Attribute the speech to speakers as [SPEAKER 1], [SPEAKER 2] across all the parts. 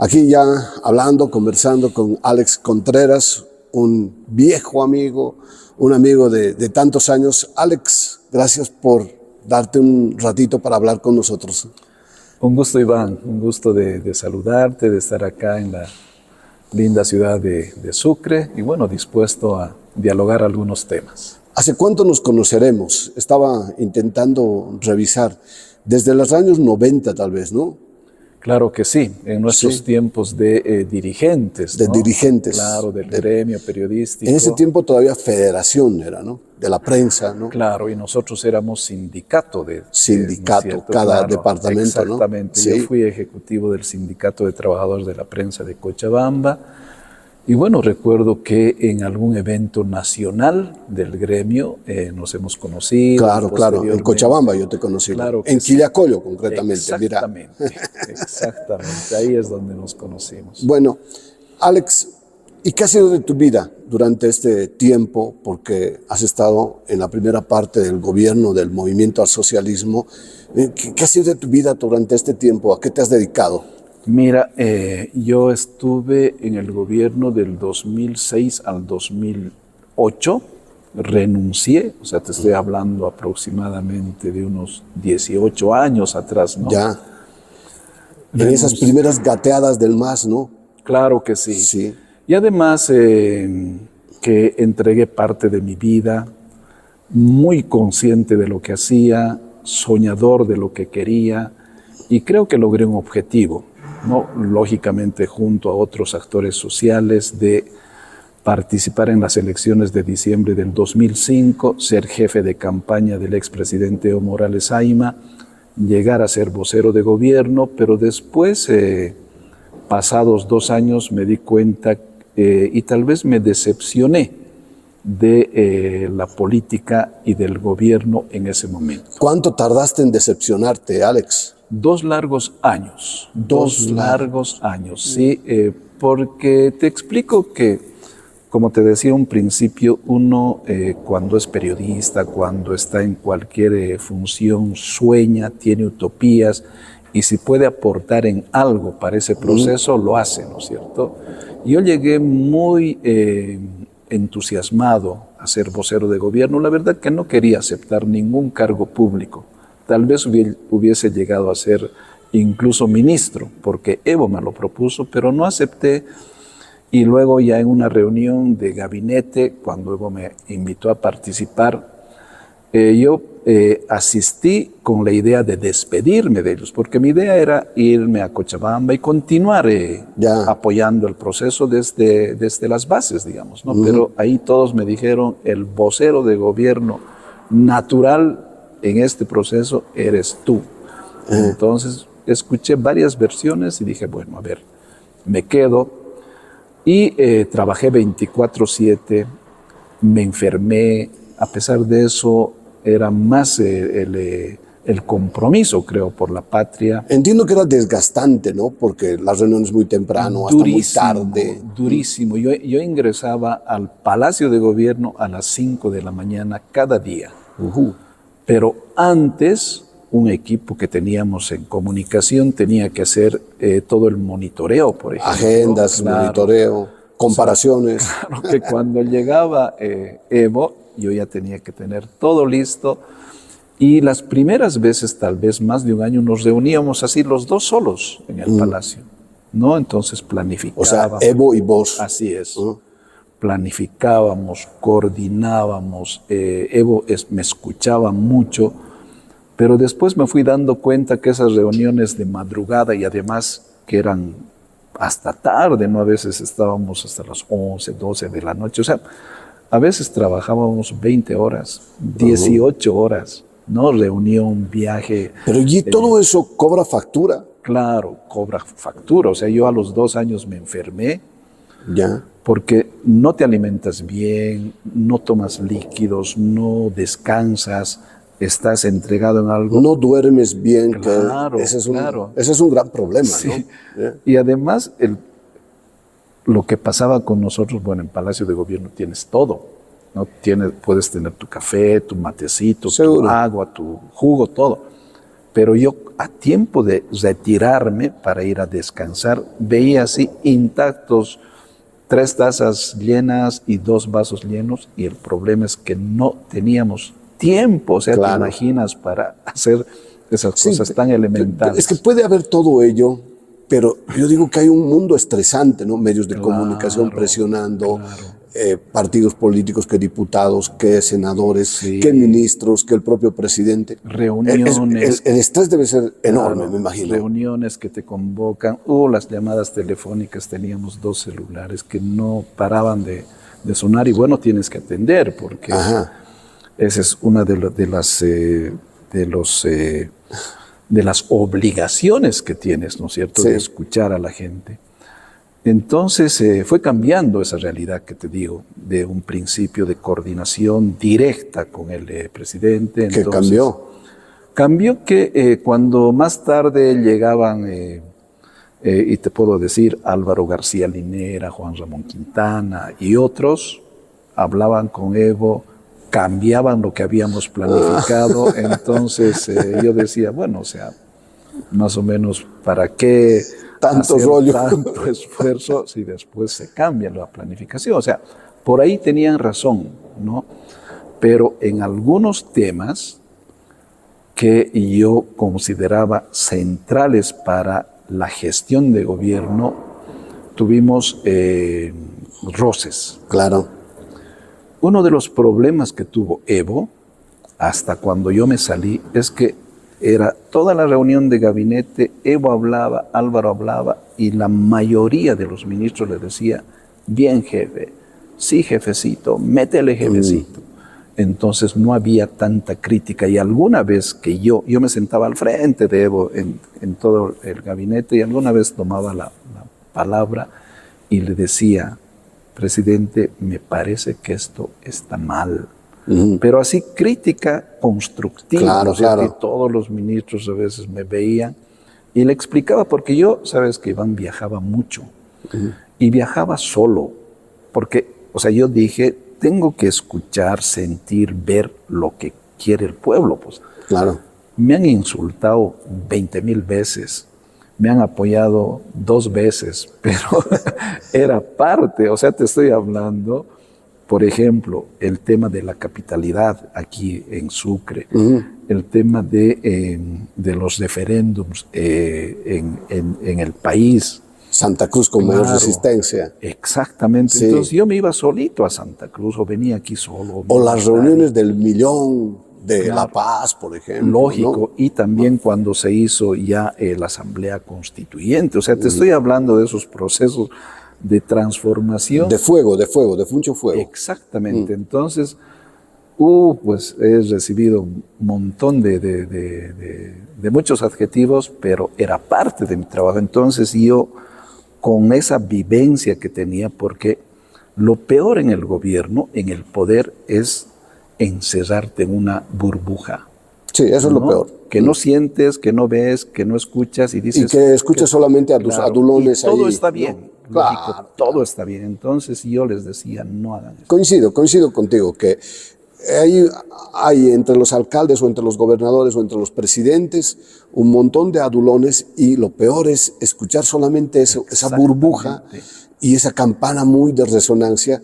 [SPEAKER 1] Aquí ya hablando, conversando con Alex Contreras, un viejo amigo, un amigo de tantos años. Alex, gracias por darte un ratito para hablar con nosotros.
[SPEAKER 2] Un gusto, Iván, un gusto de saludarte, de estar acá en la linda ciudad de Sucre y bueno, dispuesto a dialogar algunos temas.
[SPEAKER 1] ¿Hace cuánto nos conoceremos? Estaba intentando revisar, desde los años 90 tal vez, ¿no?
[SPEAKER 2] Claro que sí, en nuestros tiempos de dirigentes.
[SPEAKER 1] De dirigentes.
[SPEAKER 2] Claro, del gremio periodístico.
[SPEAKER 1] En ese tiempo todavía federación era, ¿no? De la prensa, ¿no?
[SPEAKER 2] Claro, y nosotros éramos sindicato
[SPEAKER 1] sindicato,
[SPEAKER 2] ¿no es
[SPEAKER 1] cada departamento, ¿no?
[SPEAKER 2] Exactamente, yo fui ejecutivo del Sindicato de Trabajadores de la Prensa de Cochabamba. Y bueno, recuerdo que en algún evento nacional del gremio nos hemos conocido.
[SPEAKER 1] Claro, en Cochabamba yo te conocí,
[SPEAKER 2] claro
[SPEAKER 1] en Quillacollo concretamente.
[SPEAKER 2] Exactamente, ahí es donde nos conocimos.
[SPEAKER 1] Bueno, Alex, ¿y qué ha sido de tu vida durante este tiempo? Porque has estado en la primera parte del gobierno del movimiento al socialismo. ¿Qué ha sido de tu vida durante este tiempo? ¿A qué te has dedicado?
[SPEAKER 2] Mira, yo estuve en el gobierno del 2006 al 2008, renuncié, o sea, te estoy hablando aproximadamente de unos 18 años atrás, ¿no?
[SPEAKER 1] Ya, en esas primeras gateadas del MAS, ¿no?
[SPEAKER 2] Claro que sí.
[SPEAKER 1] Sí.
[SPEAKER 2] Y además que entregué parte de mi vida, muy consciente de lo que hacía, soñador de lo que quería, y creo que logré un objetivo, ¿no? Lógicamente junto a otros actores sociales, de participar en las elecciones de diciembre del 2005, ser jefe de campaña del expresidente Evo Morales Ayma, llegar a ser vocero de gobierno, pero después, pasados 2 años, me di cuenta y tal vez me decepcioné de la política y del gobierno en ese momento.
[SPEAKER 1] ¿Cuánto tardaste en decepcionarte, Alex?
[SPEAKER 2] 2 largos años. 2 largos años, sí, porque te explico que, como te decía un principio, uno cuando es periodista, cuando está en cualquier función, sueña, tiene utopías, y si puede aportar en algo para ese proceso, lo hace, ¿no es cierto? Yo llegué muy entusiasmado a ser vocero de gobierno. La verdad que no quería aceptar ningún cargo público. Tal vez hubiese llegado a ser incluso ministro, porque Evo me lo propuso, pero no acepté. Y luego ya en una reunión de gabinete, cuando Evo me invitó a participar, yo asistí con la idea de despedirme de ellos, porque mi idea era irme a Cochabamba y continuar apoyando el proceso desde las bases, digamos, ¿no? Pero ahí todos me dijeron, el vocero de gobierno natural en este proceso eres tú. Entonces escuché varias versiones y dije, bueno, a ver, me quedo. Y trabajé 24/7, me enfermé. A pesar de eso, era más el compromiso, creo, por la patria.
[SPEAKER 1] Entiendo que era desgastante, ¿no? Porque las reuniones muy temprano, hasta muy tarde.
[SPEAKER 2] Durísimo. Yo ingresaba al Palacio de Gobierno a las 5 de la mañana cada día. Pero antes, un equipo que teníamos en comunicación tenía que hacer todo el monitoreo, por ejemplo.
[SPEAKER 1] Agendas, monitoreo, comparaciones.
[SPEAKER 2] O sea, claro que cuando llegaba Evo, yo ya tenía que tener todo listo. Y las primeras veces, tal vez más de un año, nos reuníamos así los dos solos en el palacio, ¿no? Entonces planificábamos.
[SPEAKER 1] O sea, Evo y vos.
[SPEAKER 2] Así es. Planificábamos, coordinábamos. Evo me escuchaba mucho, pero después me fui dando cuenta que esas reuniones de madrugada y además que eran hasta tarde, ¿no? A veces estábamos hasta las 11, 12 de la noche. O sea, a veces trabajábamos 20 horas, 18 horas, ¿no? Reunión, viaje.
[SPEAKER 1] Pero ¿y todo eso cobra factura?
[SPEAKER 2] Claro, cobra factura. O sea, yo a los 2 años me enfermé.
[SPEAKER 1] Ya.
[SPEAKER 2] Porque no te alimentas bien, no tomas líquidos, no descansas, estás entregado en algo.
[SPEAKER 1] No duermes bien.
[SPEAKER 2] Claro,
[SPEAKER 1] ese es un gran problema,
[SPEAKER 2] sí.
[SPEAKER 1] ¿no?
[SPEAKER 2] Y además, lo que pasaba con nosotros, bueno, en Palacio de Gobierno tienes todo, ¿no? Puedes tener tu café, tu matecito, tu agua, tu jugo, todo. pero yo a tiempo de retirarme para ir a descansar, veía así intactos 3 tazas llenas y 2 vasos llenos, y el problema es que no teníamos tiempo, o sea,
[SPEAKER 1] Claro.
[SPEAKER 2] te imaginas, para hacer esas cosas tan elementales.
[SPEAKER 1] Es que puede haber todo ello, pero yo digo que hay un mundo estresante, ¿no? Medios de
[SPEAKER 2] Claro,
[SPEAKER 1] comunicación presionando,
[SPEAKER 2] claro.
[SPEAKER 1] partidos políticos, que diputados, que senadores,
[SPEAKER 2] Sí.
[SPEAKER 1] que ministros, que el propio presidente.
[SPEAKER 2] Reuniones.
[SPEAKER 1] El estrés debe ser enorme,
[SPEAKER 2] Claro,
[SPEAKER 1] me imagino.
[SPEAKER 2] reuniones que te convocan, las llamadas telefónicas, teníamos 2 celulares que no paraban de sonar, y bueno, tienes que atender, porque
[SPEAKER 1] Ajá.
[SPEAKER 2] esa es una de las obligaciones que tienes, ¿no es cierto?,
[SPEAKER 1] Sí.
[SPEAKER 2] de escuchar a la gente. Entonces fue cambiando esa realidad que te digo, de un principio de coordinación directa con el presidente.
[SPEAKER 1] ¿Qué
[SPEAKER 2] Entonces,
[SPEAKER 1] cambió?
[SPEAKER 2] cambió que cuando más tarde llegaban, y te puedo decir, Álvaro García Linera, Juan Ramón Quintana y otros, hablaban con Evo, cambiaban lo que habíamos planificado. Entonces yo decía, bueno, o sea, más o menos, ¿para qué
[SPEAKER 1] Tanto
[SPEAKER 2] hacer
[SPEAKER 1] rollo.
[SPEAKER 2] tanto esfuerzo si después se cambia la planificación? O sea, por ahí tenían razón, ¿no? Pero en algunos temas que yo consideraba centrales para la gestión de gobierno, tuvimos roces.
[SPEAKER 1] Claro.
[SPEAKER 2] Uno de los problemas que tuvo Evo, hasta cuando yo me salí, es que era toda la reunión de gabinete, Evo hablaba, Álvaro hablaba, y la mayoría de los ministros le decía, bien jefe, sí jefecito, métele jefecito. Entonces no había tanta crítica, y alguna vez que yo me sentaba al frente de Evo en todo el gabinete, y alguna vez tomaba la palabra y le decía, presidente, me parece que esto está mal. Pero así crítica constructiva,
[SPEAKER 1] Claro,
[SPEAKER 2] ¿no es cierto?
[SPEAKER 1] claro.
[SPEAKER 2] Y todos los ministros a veces me veían y le explicaba, porque yo, sabes que Iván viajaba mucho y viajaba solo, porque, o sea, yo dije, tengo que escuchar, sentir, ver lo que quiere el pueblo, pues.
[SPEAKER 1] Claro.
[SPEAKER 2] Me han insultado 20,000 veces, me han apoyado 2 veces, pero era parte, o sea, te estoy hablando, por ejemplo, el tema de la capitalidad aquí en Sucre, el tema de los referéndums en el país.
[SPEAKER 1] Santa Cruz con mayor
[SPEAKER 2] Claro,
[SPEAKER 1] resistencia.
[SPEAKER 2] Exactamente.
[SPEAKER 1] Sí.
[SPEAKER 2] Entonces yo me iba solito a Santa Cruz, o venía aquí solo.
[SPEAKER 1] O las reuniones del Millón de
[SPEAKER 2] Claro.
[SPEAKER 1] La Paz, por ejemplo.
[SPEAKER 2] Lógico,
[SPEAKER 1] ¿no?
[SPEAKER 2] y también cuando se hizo ya la Asamblea Constituyente. O sea, te estoy hablando de esos procesos de transformación.
[SPEAKER 1] De mucho fuego.
[SPEAKER 2] Exactamente. Entonces, pues he recibido un montón de muchos adjetivos, pero era parte de mi trabajo. Entonces yo, con esa vivencia que tenía, porque lo peor en el gobierno, en el poder, es encerrarte en una burbuja.
[SPEAKER 1] Sí, eso es lo peor.
[SPEAKER 2] Que no sientes, que no ves, que no escuchas, y dices...
[SPEAKER 1] Y que escuchas solamente a tus
[SPEAKER 2] claro,
[SPEAKER 1] adulones
[SPEAKER 2] y todo
[SPEAKER 1] ahí.
[SPEAKER 2] está bien,
[SPEAKER 1] ¿no?
[SPEAKER 2] lógico,
[SPEAKER 1] Claro.
[SPEAKER 2] todo está bien. Entonces yo les decía, no hagan eso.
[SPEAKER 1] Coincido contigo que hay entre los alcaldes o entre los gobernadores o entre los presidentes un montón de adulones, y lo peor es escuchar solamente eso, esa burbuja y esa campana muy de resonancia,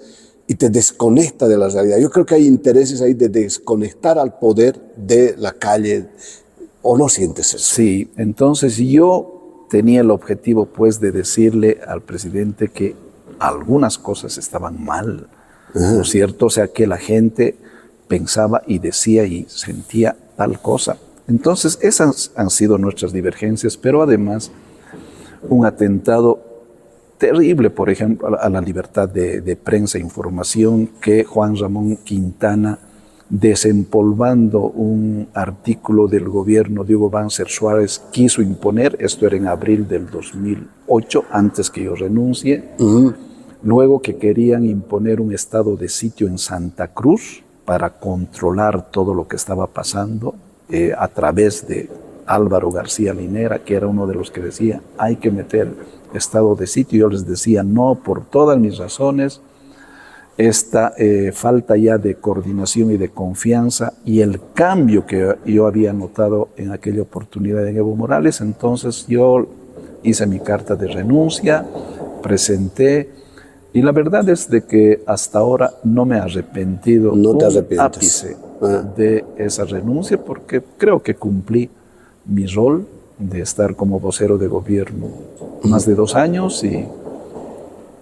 [SPEAKER 1] y te desconecta de la realidad. Yo creo que hay intereses ahí de desconectar al poder de la calle, ¿o no sientes eso?
[SPEAKER 2] Sí, entonces yo tenía el objetivo, pues, de decirle al presidente que algunas cosas estaban mal, ¿no es cierto? O sea, que la gente pensaba y decía y sentía tal cosa. Entonces, esas han sido nuestras divergencias, pero además un atentado terrible, por ejemplo, a la libertad de prensa e información, que Juan Ramón Quintana, desempolvando un artículo del gobierno de Hugo Banzer Suárez, quiso imponer. Esto era en abril del 2008, antes que yo renuncie. Luego que querían imponer un estado de sitio en Santa Cruz para controlar todo lo que estaba pasando, a través de Álvaro García Linera, que era uno de los que decía, hay que meter estado de sitio. Yo les decía, no, por todas mis razones. esta falta ya de coordinación y de confianza y el cambio que yo había notado en aquella oportunidad en Evo Morales. Entonces yo hice mi carta de renuncia, presenté, y la verdad es de que hasta ahora no me he arrepentido
[SPEAKER 1] No te
[SPEAKER 2] un
[SPEAKER 1] arrepientes.
[SPEAKER 2] ápice de esa renuncia, porque creo que cumplí mi rol de estar como vocero de gobierno más de 2 años y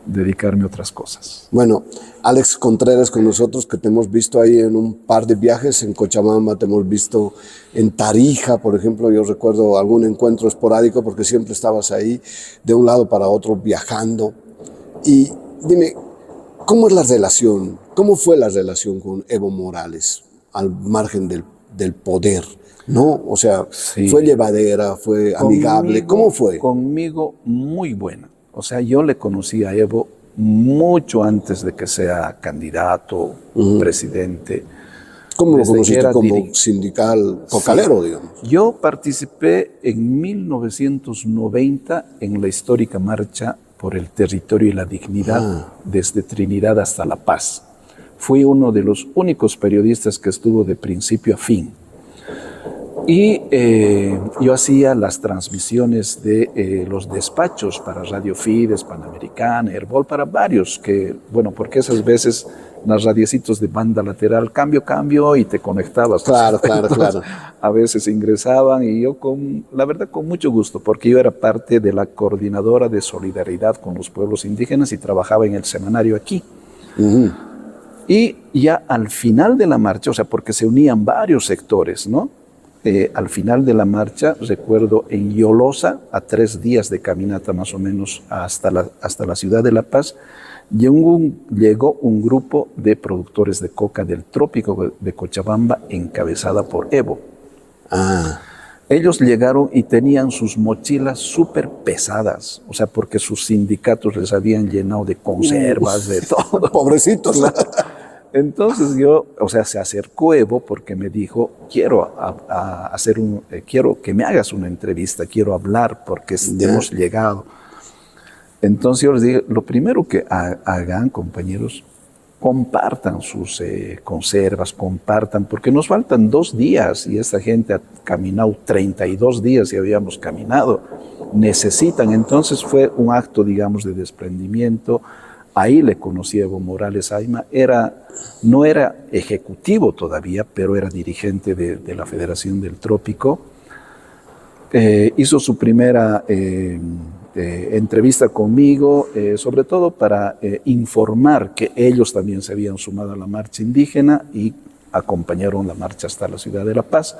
[SPEAKER 2] dedicarme a otras cosas.
[SPEAKER 1] Bueno, Alex Contreras con nosotros, que te hemos visto ahí en un par de viajes, en Cochabamba, te hemos visto en Tarija, por ejemplo. Yo recuerdo algún encuentro esporádico porque siempre estabas ahí de un lado para otro viajando. Y dime, ¿cómo es la relación? ¿Cómo fue la relación con Evo Morales al margen del poder? ¿No? O sea,
[SPEAKER 2] Sí.
[SPEAKER 1] ¿fue llevadera, fue amigable? ¿Cómo fue?
[SPEAKER 2] Conmigo muy buena. O sea, yo le conocí a Evo mucho antes de que sea candidato, presidente.
[SPEAKER 1] ¿Cómo lo
[SPEAKER 2] Desde que
[SPEAKER 1] conociste?
[SPEAKER 2] era
[SPEAKER 1] Como sindical cocalero, digamos.
[SPEAKER 2] Yo participé en 1990 en la histórica marcha por el territorio y la dignidad desde Trinidad hasta La Paz. Fui uno de los únicos periodistas que estuvo de principio a fin. Y yo hacía las transmisiones de los despachos para Radio Fides, Panamericana, Herbol, para varios, que, bueno, porque esas veces las radiecitos de banda lateral, cambio, y te conectabas.
[SPEAKER 1] Claro, claro, claro.
[SPEAKER 2] A veces ingresaban y yo, la verdad, con mucho gusto, porque yo era parte de la coordinadora de solidaridad con los pueblos indígenas y trabajaba en el semanario aquí. Y ya al final de la marcha, o sea, porque se unían varios sectores, ¿no? Al final de la marcha, recuerdo en Yolosa, a 3 días de caminata más o menos hasta la ciudad de La Paz, llegó un grupo de productores de coca del trópico de Cochabamba encabezada por Evo. Ellos llegaron y tenían sus mochilas súper pesadas, o sea, porque sus sindicatos les habían llenado de conservas, de todo.
[SPEAKER 1] Pobrecitos.
[SPEAKER 2] Entonces yo, o sea, se acercó Evo porque me dijo, quiero que me hagas una entrevista, quiero hablar porque hemos llegado. Entonces yo les dije, lo primero que hagan, compañeros, compartan sus conservas, compartan, porque nos faltan 2 días y esta gente ha caminado 32 días y habíamos caminado. Necesitan, entonces fue un acto, digamos, de desprendimiento. Ahí le conocí a Evo Morales Ayma, no era ejecutivo todavía, pero era dirigente de la Federación del Trópico. Hizo su primera entrevista conmigo, sobre todo para informar que ellos también se habían sumado a la marcha indígena y acompañaron la marcha hasta la ciudad de La Paz.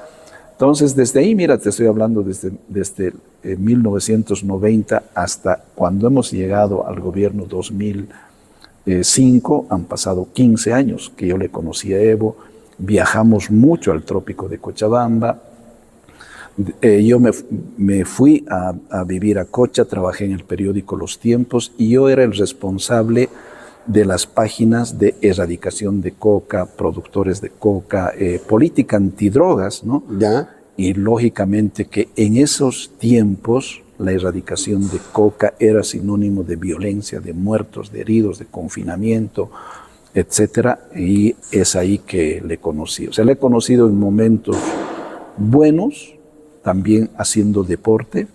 [SPEAKER 2] Entonces, desde ahí, mira, te estoy hablando desde 1990 hasta cuando hemos llegado al gobierno 2005, han pasado 15 años que yo le conocí a Evo, viajamos mucho al trópico de Cochabamba, yo me fui a vivir a Cocha, trabajé en el periódico Los Tiempos y yo era el responsable de las páginas de erradicación de coca, productores de coca, política antidrogas, ¿no?
[SPEAKER 1] ¿Ya?
[SPEAKER 2] Y lógicamente que en esos tiempos la erradicación de coca era sinónimo de violencia, de muertos, de heridos, de confinamiento, etcétera. Y es ahí que le conocí. O sea, le he conocido en momentos buenos, también haciendo deporte,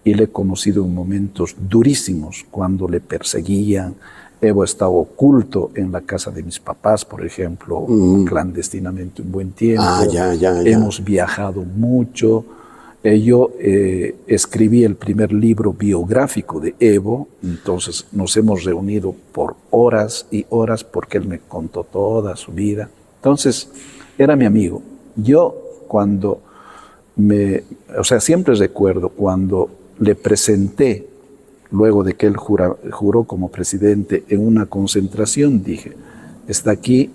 [SPEAKER 2] y le he conocido en momentos durísimos, cuando le perseguían. Evo estaba oculto en la casa de mis papás, por ejemplo, clandestinamente un buen tiempo. Hemos viajado mucho. Yo escribí el primer libro biográfico de Evo, entonces nos hemos reunido por horas y horas porque él me contó toda su vida. Entonces, era mi amigo. Yo siempre recuerdo cuando le presenté, luego de que él juró como presidente en una concentración, dije, está aquí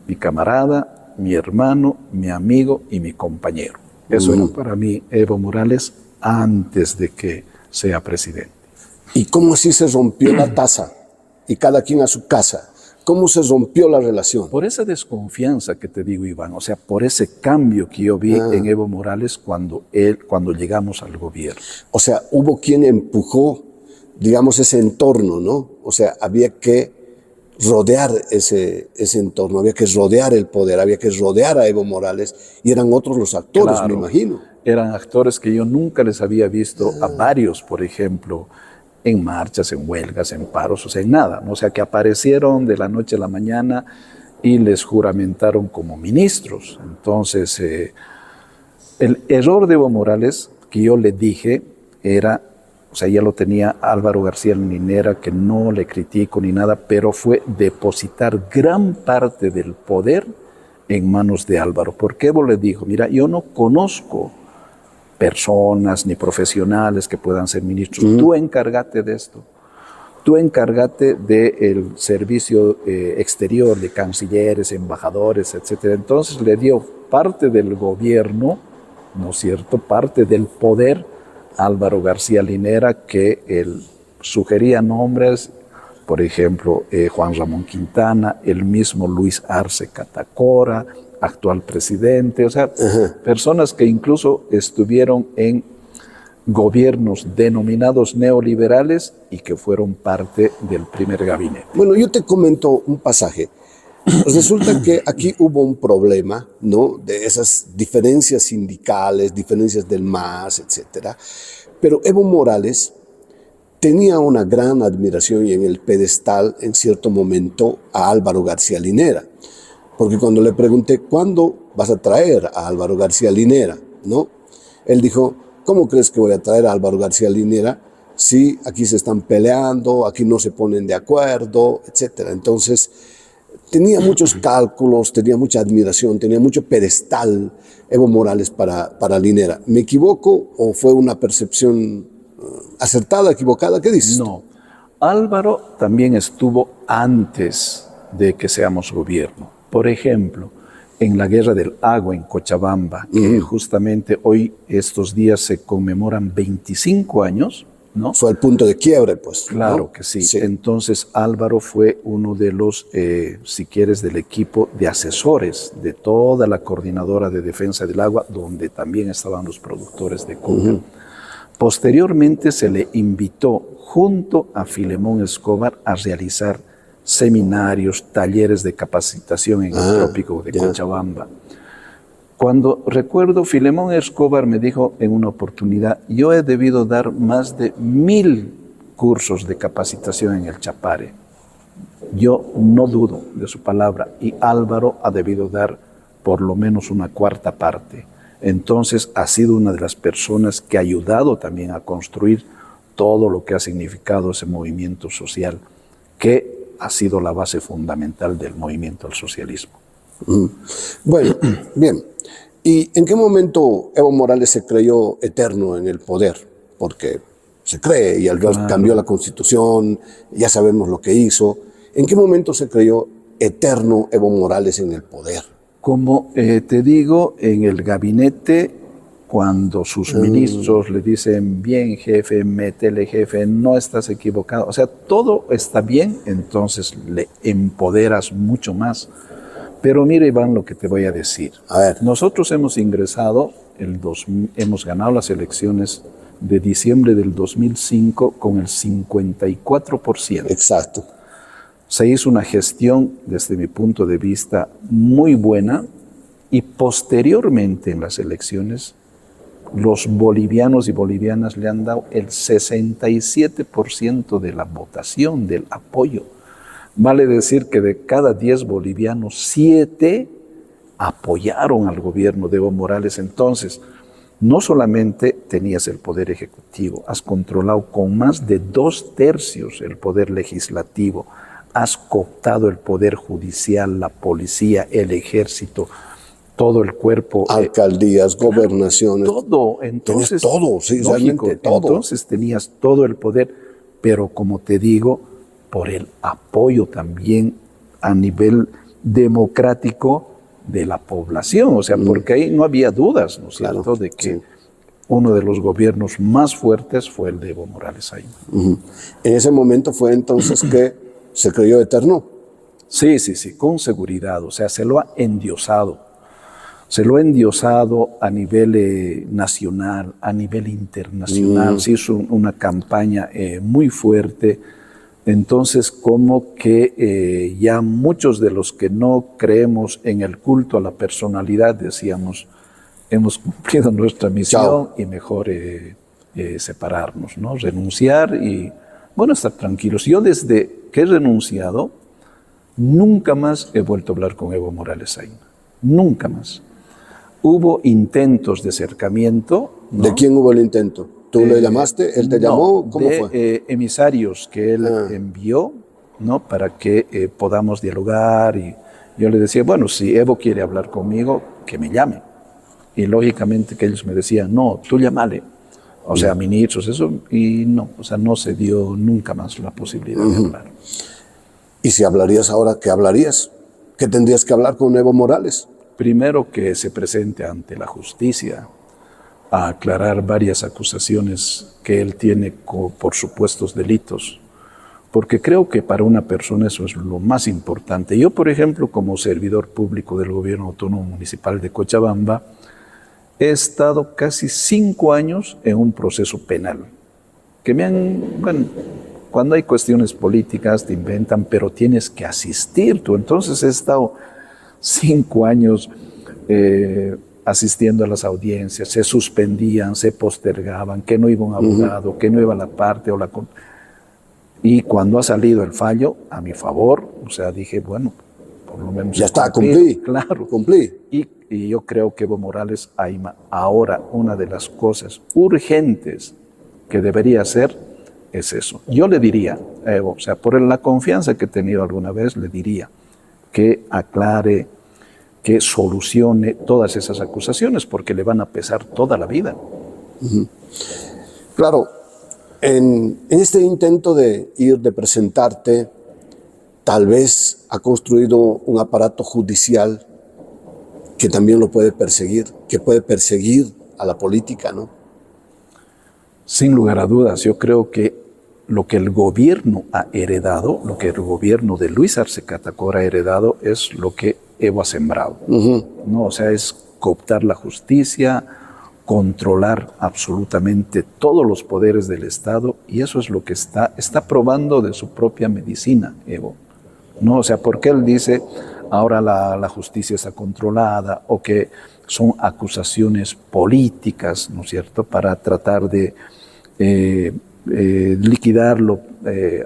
[SPEAKER 2] mi camarada, mi hermano, mi amigo y mi compañero. Eso era para mí Evo Morales antes de que sea presidente.
[SPEAKER 1] ¿Y cómo así se rompió la taza? Y cada quien a su casa. ¿Cómo se rompió la relación?
[SPEAKER 2] Por esa desconfianza que te digo, Iván, o sea, por ese cambio que yo vi en Evo Morales cuando llegamos al gobierno.
[SPEAKER 1] O sea, hubo quien empujó, digamos, ese entorno, ¿no? O sea, había que rodear ese entorno, había que rodear el poder, había que rodear a Evo Morales, y eran otros los actores,
[SPEAKER 2] Claro,
[SPEAKER 1] me imagino.
[SPEAKER 2] eran actores que yo nunca les había visto, a varios, por ejemplo, en marchas, en huelgas, en paros, o sea, en nada, ¿no? O sea, que aparecieron de la noche a la mañana y les juramentaron como ministros. Entonces, el error de Evo Morales, que yo le dije, era, o sea, ya lo tenía Álvaro García Linera, que no le critico ni nada, pero fue depositar gran parte del poder en manos de Álvaro. Porque Evo le dijo, mira, yo no conozco personas ni profesionales que puedan ser ministros, tú encárgate de esto. Tú encárgate del servicio exterior, de cancilleres, embajadores, etc. Entonces le dio parte del gobierno, ¿no es cierto?, parte del poder a Álvaro García Linera, que él sugería nombres, por ejemplo, Juan Ramón Quintana, el mismo Luis Arce Catacora, actual presidente, o sea, personas que incluso estuvieron en gobiernos denominados neoliberales y que fueron parte del primer gabinete.
[SPEAKER 1] Bueno, yo te comento un pasaje. Resulta que aquí hubo un problema, ¿no? De esas diferencias sindicales, diferencias del MAS, etcétera. Pero Evo Morales tenía una gran admiración y en el pedestal, en cierto momento, a Álvaro García Linera. Porque cuando le pregunté, ¿cuándo vas a traer a Álvaro García Linera?, ¿no? Él dijo, ¿cómo crees que voy a traer a Álvaro García Linera si aquí se están peleando, aquí no se ponen de acuerdo, etcétera? Entonces, tenía muchos cálculos, tenía mucha admiración, tenía mucho pedestal Evo Morales para Linera. ¿Me equivoco o fue una percepción acertada, equivocada? ¿Qué dices?
[SPEAKER 2] No, Álvaro también estuvo antes de que seamos gobierno. Por ejemplo, en la Guerra del Agua en Cochabamba, que justamente hoy, estos días, se conmemoran 25 años, ¿no?
[SPEAKER 1] Fue el punto de quiebre, pues.
[SPEAKER 2] Claro,
[SPEAKER 1] ¿no?
[SPEAKER 2] que sí. Entonces Álvaro fue uno de los, si quieres, del equipo de asesores de toda la coordinadora de defensa del agua, donde también estaban los productores de coca. Posteriormente se le invitó junto a Filemón Escobar a realizar seminarios, talleres de capacitación en el trópico de Cochabamba. Cuando recuerdo, Filemón Escobar me dijo en una oportunidad, yo he debido dar más de 1000 cursos de capacitación en el Chapare. Yo no dudo de su palabra y Álvaro ha debido dar por lo menos una cuarta parte. Entonces ha sido una de las personas que ha ayudado también a construir todo lo que ha significado ese movimiento social, que ha sido la base fundamental del movimiento al socialismo.
[SPEAKER 1] Bueno, bien. ¿Y en qué momento Evo Morales se creyó eterno en el poder? Porque se cree, y al final cambió la Constitución, ya sabemos lo que hizo. ¿En qué momento se creyó eterno Evo Morales en el poder?
[SPEAKER 2] Como te digo, en el gabinete, cuando sus ministros le dicen, bien jefe, métele jefe, no estás equivocado, o sea, todo está bien, entonces le empoderas mucho más. Pero mira, Iván, lo que te voy a decir.
[SPEAKER 1] A ver.
[SPEAKER 2] Nosotros hemos ingresado, hemos ganado las elecciones de diciembre del 2005 con el 54%.
[SPEAKER 1] Exacto.
[SPEAKER 2] Se hizo una gestión, desde mi punto de vista, muy buena, y posteriormente en las elecciones, los bolivianos y bolivianas le han dado el 67% de la votación, del apoyo. Vale decir que de cada 10 bolivianos, 7 apoyaron al gobierno de Evo Morales. Entonces, no solamente tenías el poder ejecutivo, has controlado con más de 2/3 el poder legislativo, has cooptado el poder judicial, la policía, el ejército, todo el cuerpo.
[SPEAKER 1] Alcaldías, gobernaciones.
[SPEAKER 2] Todo. Entonces,
[SPEAKER 1] tenías todo, sí,
[SPEAKER 2] lógico,
[SPEAKER 1] realmente todo.
[SPEAKER 2] Entonces tenías todo el poder, pero como te digo, por el apoyo también a nivel democrático de la población, o sea, porque ahí no había dudas, ¿no es cierto?, de que uno de los gobiernos más fuertes fue el de Evo Morales ahí.
[SPEAKER 1] En ese momento fue entonces que se creyó eterno.
[SPEAKER 2] Sí, con seguridad, o sea, se lo ha endiosado. Se lo ha endiosado a nivel nacional, a nivel internacional. Se hizo una campaña muy fuerte Entonces, como que ya muchos de los que no creemos en el culto a la personalidad decíamos, hemos cumplido nuestra misión. Chao. Y mejor separarnos, ¿no? Renunciar y, bueno, estar tranquilos. Yo desde que he renunciado, nunca más he vuelto a hablar con Evo Morales Ayma. Nunca más. Hubo intentos de acercamiento, ¿no?
[SPEAKER 1] ¿De quién hubo el intento? ¿Tú le llamaste? ¿Él te llamó? ¿Cómo fue?
[SPEAKER 2] Emisarios que él envió, ¿no? Para que podamos dialogar. Y yo le decía, bueno, si Evo quiere hablar conmigo, que me llame. Y lógicamente que ellos me decían, no, tú llámale. O sea, ministros, eso. Y no, o sea, no se dio nunca más la posibilidad de hablar.
[SPEAKER 1] ¿Y si hablarías ahora, qué hablarías? ¿Qué tendrías que hablar con Evo Morales?
[SPEAKER 2] Primero que se presente ante la justicia a aclarar varias acusaciones que él tiene por supuestos delitos, porque creo que para una persona eso es lo más importante. Yo, por ejemplo, como servidor público del Gobierno Autónomo Municipal de Cochabamba, he estado casi 5 años en un proceso penal, que me han, bueno, cuando hay cuestiones políticas te inventan, pero tienes que asistir tú. Entonces he estado 5 años asistiendo a las audiencias, se suspendían, se postergaban, que no iba un abogado, que no iba la parte o la... Y cuando ha salido el fallo a mi favor, o sea, dije, bueno, por lo menos...
[SPEAKER 1] Ya está, cumplí.
[SPEAKER 2] Claro.
[SPEAKER 1] Cumplí.
[SPEAKER 2] Y yo creo que Evo Morales Ayma, ahora una de las cosas urgentes que debería hacer es eso. Yo le diría a Evo, o sea, por la confianza que he tenido alguna vez, le diría que aclare, que solucione todas esas acusaciones, porque le van a pesar toda la vida.
[SPEAKER 1] Claro, en este intento de presentarte, tal vez ha construido un aparato judicial que también lo puede perseguir, que puede perseguir a la política, ¿no?
[SPEAKER 2] Sin lugar a dudas, yo creo que lo que el gobierno ha heredado, lo que el gobierno de Luis Arce Catacora ha heredado es lo que Evo ha sembrado, ¿no? O sea, es cooptar la justicia, controlar absolutamente todos los poderes del Estado, y eso es lo que está probando de su propia medicina, Evo, ¿no? O sea, porque él dice, ahora la justicia está controlada, o que son acusaciones políticas, ¿no es cierto?, para tratar de liquidarlo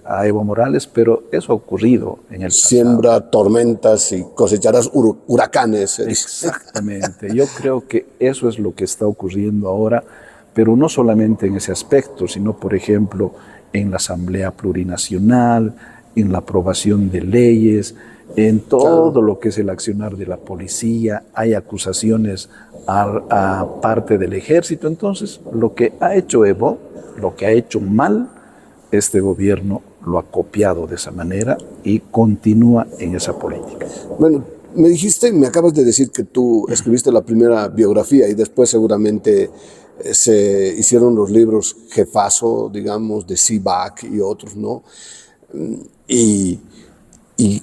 [SPEAKER 2] a Evo Morales, pero eso ha ocurrido en el pasado.
[SPEAKER 1] Siembra tormentas y cosecharás huracanes.
[SPEAKER 2] Exactamente. Yo creo que eso es lo que está ocurriendo ahora, pero no solamente en ese aspecto, sino, por ejemplo, en la Asamblea Plurinacional, en la aprobación de leyes, en todo lo que es el accionar de la policía. Hay acusaciones a parte del ejército. Entonces, lo que ha hecho Evo, lo que ha hecho mal, este gobierno lo ha copiado de esa manera y continúa en esa política.
[SPEAKER 1] Bueno, me acabas de decir que tú escribiste la primera biografía y después seguramente se hicieron los libros Jefazo, digamos, de CIVAC y otros, ¿no? Y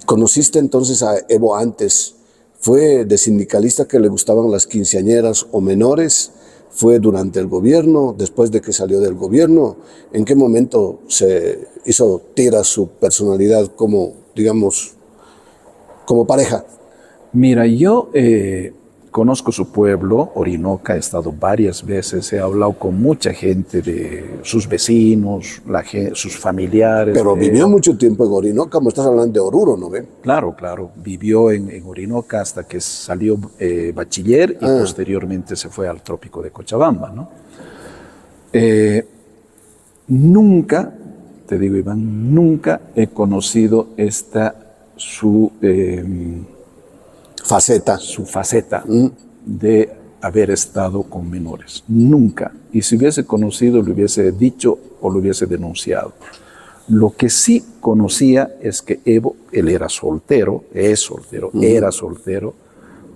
[SPEAKER 1] conociste entonces a Evo antes. ¿Fue de sindicalista que le gustaban las quinceañeras o menores? ¿Fue durante el gobierno, después de que salió del gobierno? ¿En qué momento se hizo tira su personalidad como, digamos, como pareja?
[SPEAKER 2] Mira, yo conozco su pueblo, Orinoca, he estado varias veces, he hablado con mucha gente de sus vecinos, sus familiares.
[SPEAKER 1] Pero vivió mucho tiempo en Orinoca, como estás hablando de Oruro, ¿no ven?
[SPEAKER 2] Claro, claro, vivió en Orinoca hasta que salió bachiller y posteriormente se fue al trópico de Cochabamba, ¿no? Nunca, te digo, Iván, nunca he conocido su faceta de haber estado con menores. Nunca. Y si hubiese conocido, lo hubiese dicho o lo hubiese denunciado. Lo que sí conocía es que Evo, él era soltero, era soltero,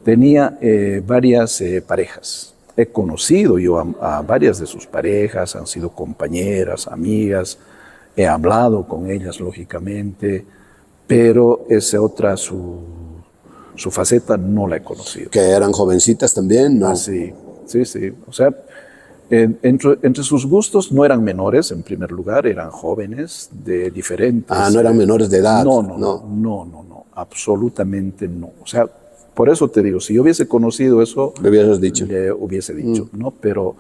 [SPEAKER 2] tenía varias parejas. He conocido yo a varias de sus parejas, han sido compañeras, amigas, he hablado con ellas, lógicamente, pero esa otra, su faceta no la he conocido.
[SPEAKER 1] ¿Que eran jovencitas también? ¿No?
[SPEAKER 2] Sí. O sea, Entre sus gustos no eran menores, en primer lugar, eran jóvenes de diferentes...
[SPEAKER 1] no eran menores de edad.
[SPEAKER 2] No, absolutamente no. O sea, por eso te digo, si yo hubiese conocido eso...
[SPEAKER 1] Le hubieras dicho.
[SPEAKER 2] Le hubiese dicho, ¿no? Pero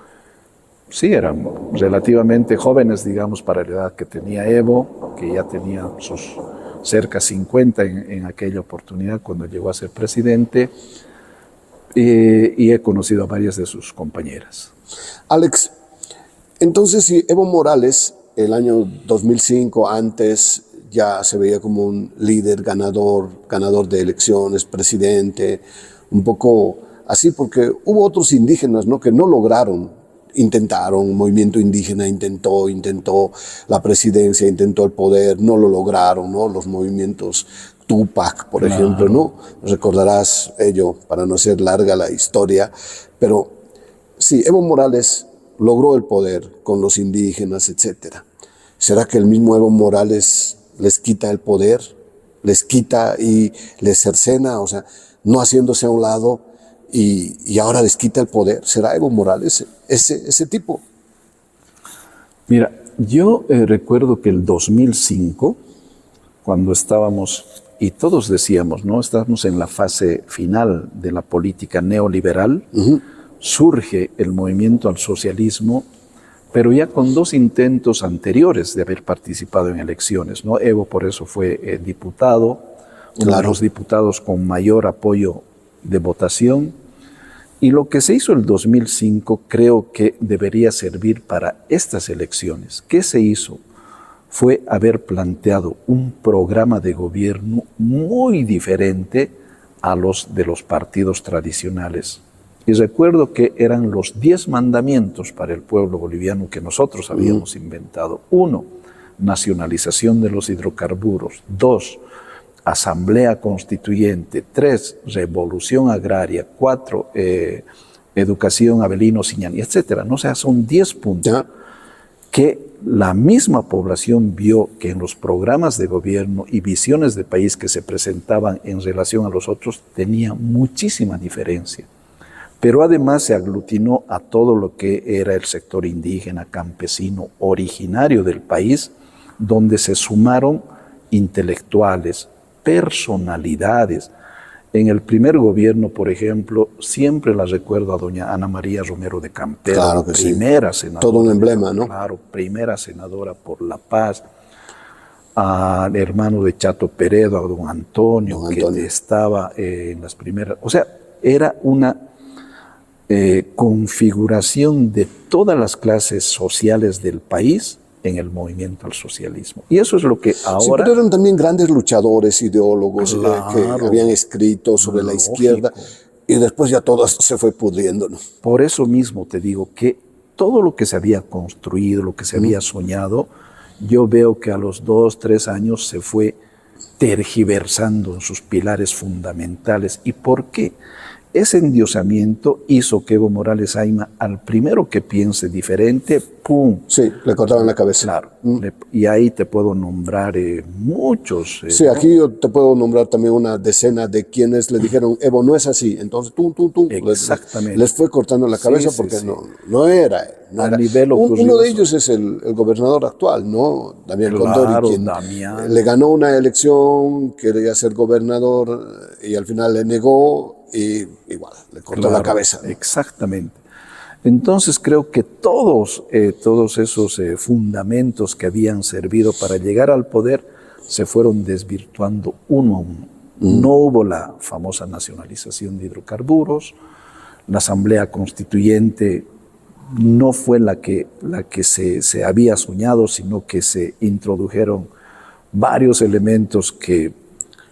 [SPEAKER 2] sí, eran relativamente jóvenes, digamos, para la edad que tenía Evo, que ya tenía sus cerca 50 en aquella oportunidad cuando llegó a ser presidente, y he conocido a varias de sus compañeras.
[SPEAKER 1] Alex, entonces si Evo Morales, el año 2005, antes ya se veía como un líder ganador de elecciones, presidente, un poco así, porque hubo otros indígenas, ¿no?, que no lograron, intentaron, un movimiento indígena intentó la presidencia, intentó el poder, no lo lograron, ¿no? Los movimientos Tupac, por ejemplo, ¿no? Recordarás ello, para no hacer larga la historia, pero sí, Evo Morales logró el poder con los indígenas, etc. ¿Será que el mismo Evo Morales les quita el poder, les quita y les cercena, o sea, no haciéndose a un lado y ahora les quita el poder? ¿Será Evo Morales ese tipo?
[SPEAKER 2] Mira, yo recuerdo que el 2005, cuando estábamos, y todos decíamos, ¿no?, estábamos en la fase final de la política neoliberal, surge el movimiento al socialismo, pero ya con dos intentos anteriores de haber participado en elecciones, ¿no? Evo por eso fue diputado, uno de los diputados con mayor apoyo de votación, y lo que se hizo el 2005 creo que debería servir para estas elecciones. ¿Qué se hizo? Fue haber planteado un programa de gobierno muy diferente a los de los partidos tradicionales. Y recuerdo que eran los 10 mandamientos para el pueblo boliviano que nosotros habíamos inventado. 1, nacionalización de los hidrocarburos. 2, asamblea constituyente. 3, revolución agraria. 4, educación Avelino Siñani, etc. ¿No? O sea, son 10 puntos que la misma población vio que en los programas de gobierno y visiones de país que se presentaban en relación a los otros tenía muchísima diferencia. Pero además se aglutinó a todo lo que era el sector indígena, campesino, originario del país, donde se sumaron intelectuales, personalidades. En el primer gobierno, por ejemplo, siempre la recuerdo a doña Ana María Romero de Campero,
[SPEAKER 1] claro que
[SPEAKER 2] primera senadora.
[SPEAKER 1] Todo un emblema, ¿no?
[SPEAKER 2] Claro, primera senadora por La Paz, al hermano de Chato Peredo, a don Antonio, que estaba en las primeras. O sea, era una configuración de todas las clases sociales del país en el movimiento al socialismo. Y eso es lo que ahora... Sí,
[SPEAKER 1] pero eran también grandes luchadores, ideólogos, que habían escrito sobre la izquierda, y después ya todo esto se fue pudriendo, ¿no?
[SPEAKER 2] Por eso mismo te digo que todo lo que se había construido, lo que se había soñado, yo veo que a los 2, 3 años se fue tergiversando en sus pilares fundamentales. ¿Y por qué? Ese endiosamiento hizo que Evo Morales Ayma, al primero que piense diferente, ¡pum!
[SPEAKER 1] Sí, le cortaban la cabeza.
[SPEAKER 2] Claro, y ahí te puedo nombrar muchos.
[SPEAKER 1] Sí, ¿no? Aquí yo te puedo nombrar también una decena de quienes le dijeron, Evo, no es así. Entonces,
[SPEAKER 2] Exactamente.
[SPEAKER 1] Les fue cortando la cabeza porque no era.
[SPEAKER 2] A nivel
[SPEAKER 1] uno de ellos es el gobernador actual, ¿no? Damián Condori, quien le ganó una elección, quería ser gobernador y al final le negó. Y igual, le cortó la cabeza, ¿no?
[SPEAKER 2] Exactamente. Entonces creo que todos esos fundamentos que habían servido para llegar al poder se fueron desvirtuando uno a uno. No hubo la famosa nacionalización de hidrocarburos, la asamblea constituyente no fue la que se había soñado, sino que se introdujeron varios elementos que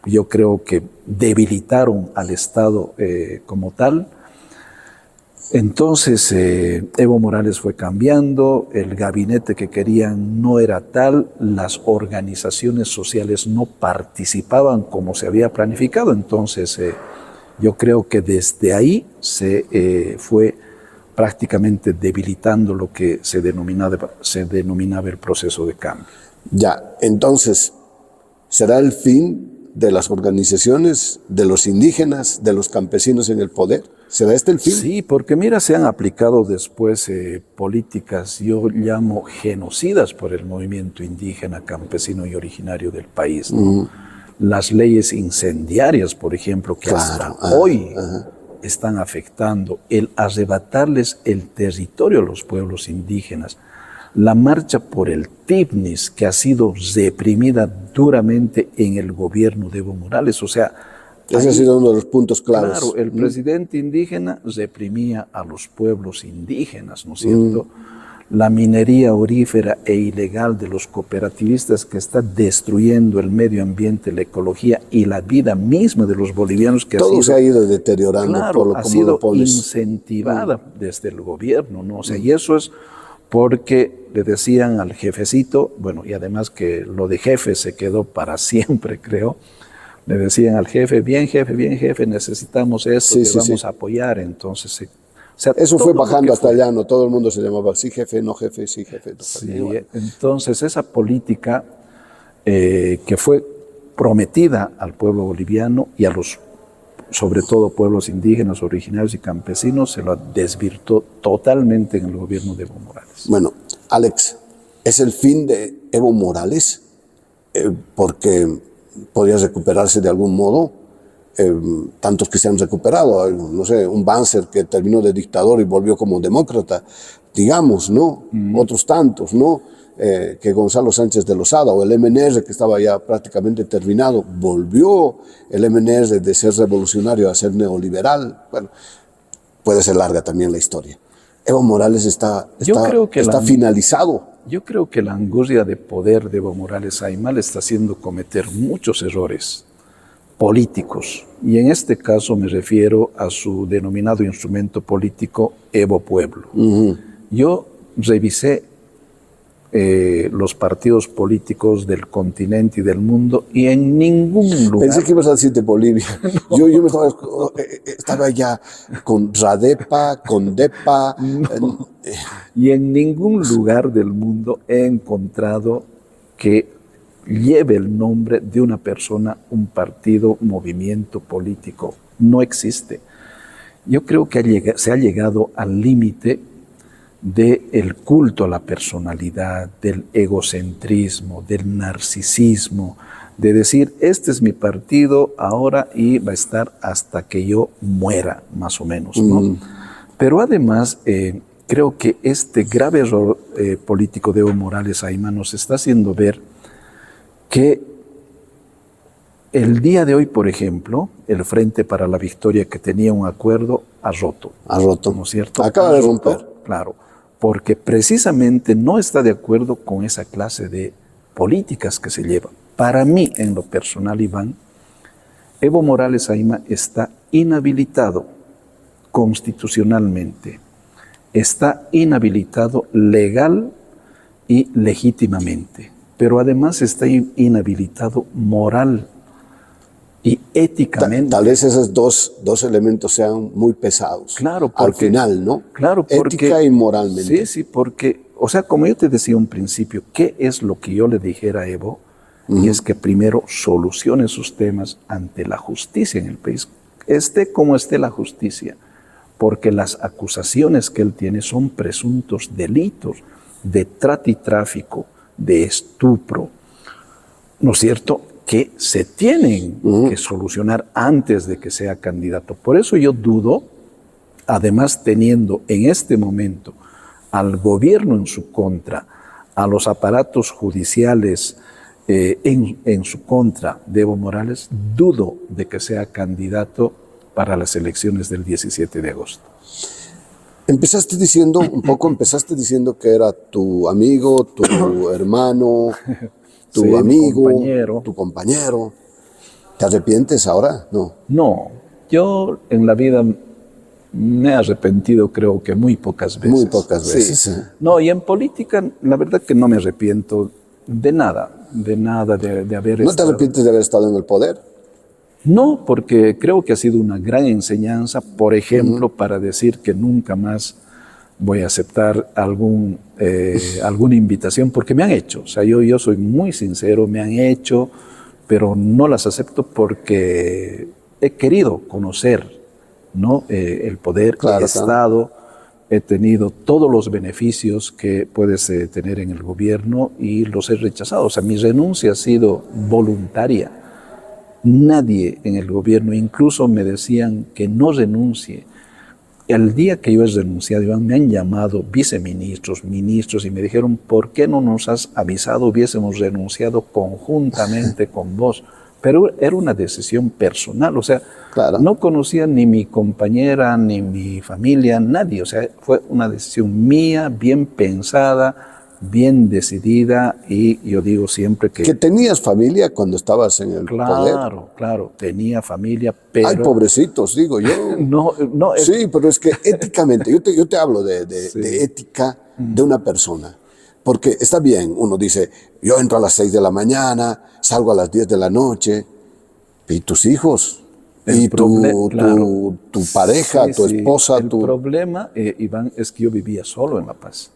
[SPEAKER 2] yo creo que debilitaron al Estado como tal. Entonces Evo Morales fue cambiando, el gabinete que querían no era tal, las organizaciones sociales no participaban como se había planificado. Entonces yo creo que desde ahí se fue prácticamente debilitando lo que se denominaba el proceso de cambio.
[SPEAKER 1] Ya, entonces, ¿será el fin de las organizaciones, de los indígenas, de los campesinos en el poder? ¿Será este el fin?
[SPEAKER 2] Sí, porque mira, se han aplicado después políticas, yo llamo genocidas por el movimiento indígena, campesino y originario del país, ¿no? Las leyes incendiarias, por ejemplo, que hasta hoy están afectando, el arrebatarles el territorio a los pueblos indígenas, la marcha por el TIPNIS, que ha sido reprimida duramente en el gobierno de Evo Morales, o sea,
[SPEAKER 1] ese ha sido uno de los puntos claves.
[SPEAKER 2] Claro, el presidente indígena reprimía a los pueblos indígenas, ¿no es cierto? La minería aurífera e ilegal de los cooperativistas que está destruyendo el medio ambiente, la ecología y la vida misma de los bolivianos. Que
[SPEAKER 1] todo se ha ido deteriorando,
[SPEAKER 2] claro,
[SPEAKER 1] por lo
[SPEAKER 2] ha
[SPEAKER 1] como
[SPEAKER 2] sido
[SPEAKER 1] lo pones.
[SPEAKER 2] incentivada desde el gobierno, ¿no? O sea, y eso es porque le decían al jefecito, bueno, y además que lo de jefe se quedó para siempre, creo. Le decían al jefe, bien jefe, necesitamos esto, te vamos a apoyar. Entonces, o sea,
[SPEAKER 1] eso fue bajando hasta allá, no todo el mundo se llamaba sí jefe, no jefe, sí jefe. No,
[SPEAKER 2] sí, entonces esa política que fue prometida al pueblo boliviano y a los, sobre todo, pueblos indígenas, originarios y campesinos, se lo desvirtuó totalmente en el gobierno de Evo Morales.
[SPEAKER 1] Bueno, Alex, ¿es el fin de Evo Morales? Porque podría recuperarse de algún modo, tantos que se han recuperado, no sé, un Banzer que terminó de dictador y volvió como demócrata, digamos, ¿no? Otros tantos, ¿no? Que Gonzalo Sánchez de Lozada, o el MNR, que estaba ya prácticamente terminado, volvió el MNR de ser revolucionario a ser neoliberal. Bueno, puede ser larga también la historia. Evo Morales está finalizado.
[SPEAKER 2] Yo creo que la angustia de poder de Evo Morales Ayma le está haciendo cometer muchos errores políticos. Y en este caso me refiero a su denominado instrumento político Evo Pueblo. Yo revisé los partidos políticos del continente y del mundo y en ningún lugar...
[SPEAKER 1] Pensé que ibas a decir de Bolivia. No. Yo me estaba ya con Radepa, con DEPA...
[SPEAKER 2] No. Y en ningún lugar del mundo he encontrado que lleve el nombre de una persona, un partido, un movimiento político. No existe. Yo creo que se ha llegado al límite del culto a la personalidad, del egocentrismo, del narcisismo, de decir, este es mi partido ahora y va a estar hasta que yo muera, más o menos, ¿no? Pero además, creo que este grave error político de Evo Morales Ayma nos está haciendo ver que el día de hoy, por ejemplo, el Frente para la Victoria, que tenía un acuerdo, ha roto.
[SPEAKER 1] Ha roto.
[SPEAKER 2] ¿No es cierto?
[SPEAKER 1] Acaba de romper.
[SPEAKER 2] Claro, porque precisamente no está de acuerdo con esa clase de políticas que se llevan. Para mí, en lo personal, Iván, Evo Morales Ayma está inhabilitado constitucionalmente, está inhabilitado legal y legítimamente, pero además está inhabilitado moral y éticamente.
[SPEAKER 1] Tal vez esos dos elementos sean muy pesados.
[SPEAKER 2] Claro, porque,
[SPEAKER 1] al final, ¿no?
[SPEAKER 2] Claro, porque,
[SPEAKER 1] ética y moralmente.
[SPEAKER 2] Sí, porque, o sea, como yo te decía un principio, ¿qué es lo que yo le dijera a Evo? Y es que primero solucione sus temas ante la justicia en el país, esté como esté la justicia, porque las acusaciones que él tiene son presuntos delitos de trata y tráfico, de estupro, ¿no es cierto?, que se tienen que solucionar antes de que sea candidato. Por eso yo dudo, además teniendo en este momento al gobierno en su contra, a los aparatos judiciales en su contra de Evo Morales, dudo de que sea candidato para las elecciones del 17 de agosto.
[SPEAKER 1] Empezaste diciendo que era tu amigo, tu hermano, tu
[SPEAKER 2] sí,
[SPEAKER 1] amigo,
[SPEAKER 2] tu
[SPEAKER 1] compañero. ¿Te arrepientes ahora? No.
[SPEAKER 2] No, yo en la vida me he arrepentido creo que muy pocas veces.
[SPEAKER 1] Muy pocas veces.
[SPEAKER 2] Sí. No, y en política la verdad que no me arrepiento de nada de haber
[SPEAKER 1] ¿No te arrepientes de haber estado en el poder?
[SPEAKER 2] No, porque creo que ha sido una gran enseñanza, por ejemplo, para decir que nunca más voy a aceptar alguna invitación, porque me han hecho, o sea, yo soy muy sincero, me han hecho, pero no las acepto porque he querido conocer, ¿no? El poder,
[SPEAKER 1] Claro,
[SPEAKER 2] el Estado. He tenido todos los beneficios que puedes tener en el gobierno y los he rechazado. O sea, mi renuncia ha sido voluntaria. Nadie en el gobierno, incluso me decían que no renuncie. El día que yo he renunciado, Iván, me han llamado viceministros, ministros y me dijeron, ¿por qué no nos has avisado? Hubiésemos renunciado conjuntamente con vos. Pero era una decisión personal, o sea,
[SPEAKER 1] Claro.
[SPEAKER 2] no conocía ni mi compañera, ni mi familia, nadie. O sea, fue una decisión mía, bien pensada, bien decidida, y yo digo siempre que...
[SPEAKER 1] ¿Que tenías familia cuando estabas en el poder?
[SPEAKER 2] Claro, tenía familia, pero...
[SPEAKER 1] Ay, pobrecitos, digo yo.
[SPEAKER 2] No,
[SPEAKER 1] Sí, pero es que éticamente, yo te hablo de ética de una persona. Porque está bien, uno dice, yo entro a las 6 de la mañana, salgo a las 10 de la noche, y tus hijos, y tu pareja, tu esposa,
[SPEAKER 2] El problema, Iván, es que yo vivía solo en La Paz.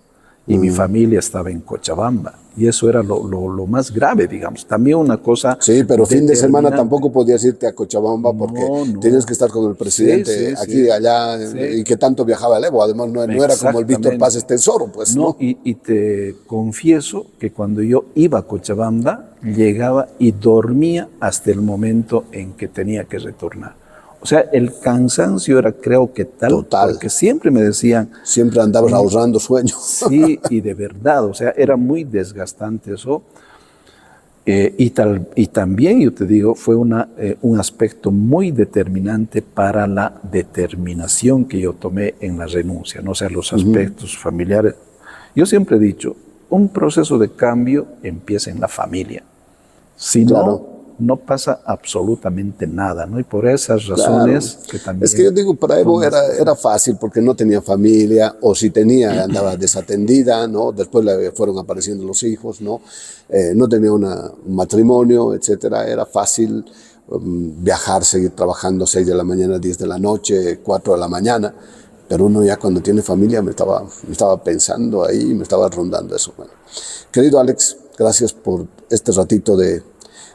[SPEAKER 2] Y mi familia estaba en Cochabamba. Y eso era lo más grave, digamos. También una cosa...
[SPEAKER 1] Sí, pero fin de semana
[SPEAKER 2] determinante.
[SPEAKER 1] tampoco podías irte a Cochabamba porque
[SPEAKER 2] No.
[SPEAKER 1] tenías que estar con el presidente aquí y allá, y que tanto viajaba el Evo. Además, no era como el Víctor Paz Estensoro, pues, ¿no?
[SPEAKER 2] Y te confieso que cuando yo iba a Cochabamba, llegaba y dormía hasta el momento en que tenía que retornar. O sea, el cansancio era, creo que tal,
[SPEAKER 1] Total.
[SPEAKER 2] porque siempre me decían...
[SPEAKER 1] Siempre andabas ahorrando sueños.
[SPEAKER 2] Sí, y de verdad, o sea, era muy desgastante eso. Y también, yo te digo, fue un aspecto muy determinante para la determinación que yo tomé en la renuncia, ¿no? O sea, los aspectos familiares. Yo siempre he dicho, un proceso de cambio empieza en la familia. Si no pasa absolutamente nada, ¿no? Y por esas razones que también...
[SPEAKER 1] Es que yo digo, para Evo era fácil porque no tenía familia, o si tenía, andaba desatendida, ¿no? Después le fueron apareciendo los hijos, ¿no? No tenía un matrimonio, etcétera. Era fácil viajar, seguir trabajando 6 de la mañana, 10 de la noche, 4 de la mañana. Pero uno ya cuando tiene familia me estaba pensando ahí, me estaba rondando eso. Bueno, querido Alex, gracias por este ratito de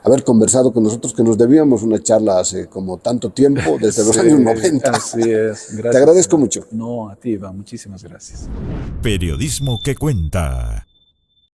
[SPEAKER 1] haber conversado con nosotros, que nos debíamos una charla hace como tanto tiempo, desde los años 90.
[SPEAKER 2] Así es. Gracias.
[SPEAKER 1] Te agradezco mucho.
[SPEAKER 2] No, a ti, Iván. Muchísimas gracias.
[SPEAKER 3] Periodismo que cuenta.